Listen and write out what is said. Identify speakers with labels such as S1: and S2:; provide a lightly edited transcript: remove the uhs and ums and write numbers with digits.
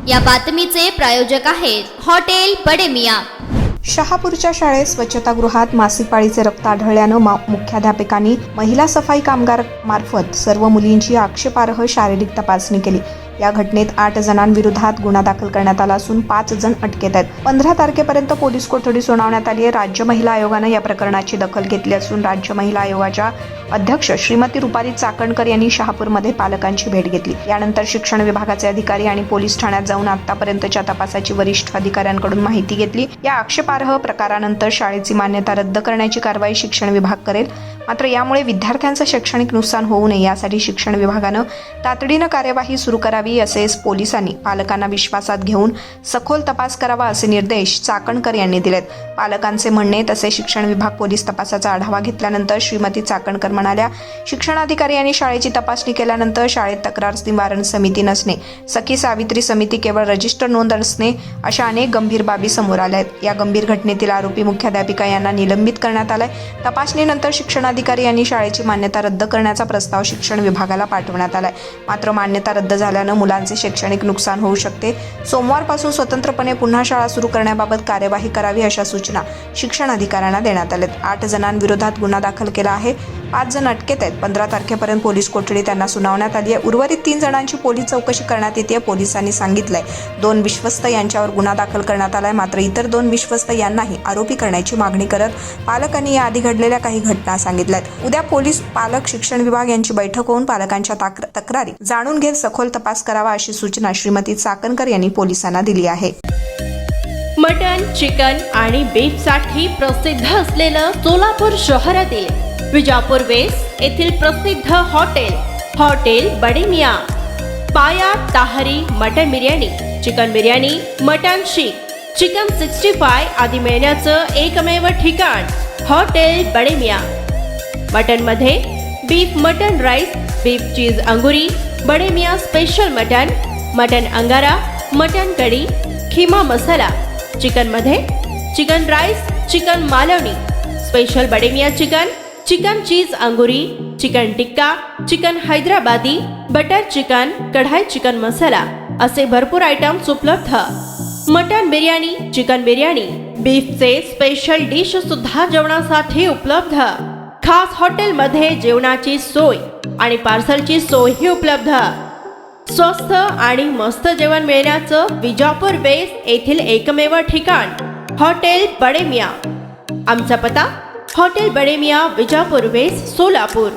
S1: या बातमीचे प्रायोजक आहेत हॉटेल बडे मियां।
S2: शहापूरच्या शाळेत स्वच्छतागृहात मासिक पाळीचे रक्त आढळल्यानं मुख्याध्यापकांनी महिला सफाई कामगार मार्फत सर्व मुलींची आक्षेपार्ह शारीरिक तपासणी केली। या घटनेत 8 जणांविरोधात गुन्हा दाखल करण्यात आला असून 5 जण अटकेत आहेत। 15 तारखेपर्यंत पोलीस कोठडी सुनावण्यात आली आहे। राज्य महिला आयोगाने या प्रकरणाची दखल घेतली असून राज्य महिला आयोगाच्या अध्यक्ष श्रीमती रुपाली चाकणकर यांनी शहापूरमध्ये पालकांची भेट घेतली। यानंतर शिक्षण विभागाचे अधिकारी आणि पोलीस ठाण्यात जाऊन आतापर्यंतच्या तपासाची वरिष्ठ अधिकाऱ्यांकडून माहिती घेतली। या आक्षेपार्ह प्रकारानंतर शाळेची मान्यता रद्द करण्याची कारवाई शिक्षण विभाग करेल। मात्र यामुळे विद्यार्थ्यांचे शैक्षणिक नुकसान होऊ नये यासाठी शिक्षण विभागानं तातडीनं कार्यवाही सुरू करावी असे पोलिसांनी पालकांना विश्वासात घेऊन सखोल तपास करावा असे निर्देश चाकणकर यांनी दिलेत। पालकांचे म्हणणे तसे शिक्षण विभाग पोलीस तपासाचा आढावा घेतल्यानंतर श्रीमती चाकणकर म्हणाल्या, शिक्षणाधिकारी यांनी शाळेची तपासणी केल्यानंतर शाळेत तक्रार निवारण समिती नसणे, सखी सावित्री समिती केवळ रजिस्टर नोंद असणे अशा अनेक गंभीर बाबी समोर आल्या आहेत। या गंभीर घटनेतील आरोपी मुख्याध्यापिका यांना निलंबित करण्यात आलाय। तपासणीनंतर शिक्षणाधिकारी यांनी शाळेची मान्यता रद्द करण्याचा प्रस्ताव शिक्षण विभागाला पाठवण्यात आलाय। मात्र मान्यता रद्द झाल्यानं मुलांचे शैक्षणिक नुकसान होऊ शकते। सोमवारपासून स्वतंत्रपणे पुन्हा शाळा सुरू करण्याबाबत कार्यवाही करावी अशा सूचना शिक्षण अधिकाऱ्यांना देण्यात आल्यात। 8 जणांविरोधात गुन्हा दाखल केला आहे। 5 जण अटकेत आहेत। 15 तारखेपर्यंत पोलीस कोठडी त्यांना सुनावण्यात आली आहे। उर्वरित 3 जणांची पोलीस चौकशी करण्यात येते। पोलिसांनी सांगितलंय 2 विश्वस्त यांच्यावर गुन्हा दाखल करण्यात आलाय। मात्र इतर 2 विश्वस्त यांनाही आरोपी करण्याची मागणी करत पालकांनी याआधी घडलेल्या काही घटना सांगितल्यात। उद्या पोलीस पालक शिक्षण विभाग यांची बैठक होऊन पालकांच्या तक्रारी जाणून घेत सखोल तपास करावा अशी सूचना श्रीमती चाकणकर यांनी पोलिसांना दिली आहे।
S3: मटन, चिकन आणि बीफ साठी प्रसिद्ध असलेलं सोलापूर शहरातील विजापूर वेस्ट येथील प्रसिद्ध hotel Bade Miyan. Paya tahari mutton biryani, chicken biryani, mutton seekh, chicken 65 आदी मिळण्याचं एकमेव ठिकाण हॉटेल बडे मियां। मटन मध्ये beef mutton rice, beef cheese angoori, Bade Miyan special mutton angara, mutton kadhi, keema masala. Chicken मध्ये chicken rice, chicken Malvani, special Bade Miyan chicken cheese angoori, chicken tikka, chicken Hyderabadi, butter chicken, kadai chicken masala असे भरपूर आयटम्स उपलब्ध। मटन बिर्याणी, चिकन बिर्याणी, बीफचे स्पेशल डिश सुद्धा जेवणासाठी उपलब्ध। खास हॉटेलमध्ये जेवणाची सोय आणि पार्सलची सोयही उपलब्ध। स्वस्त आणि मस्त जेवण मिळण्याचं विजापूर वेस्ट येथील एकमेव ठिकाण हॉटेल बडे मियां। आमचा पत्ता हॉटेल बडे मियां, विजापूर वेस्ट, सोलापूर।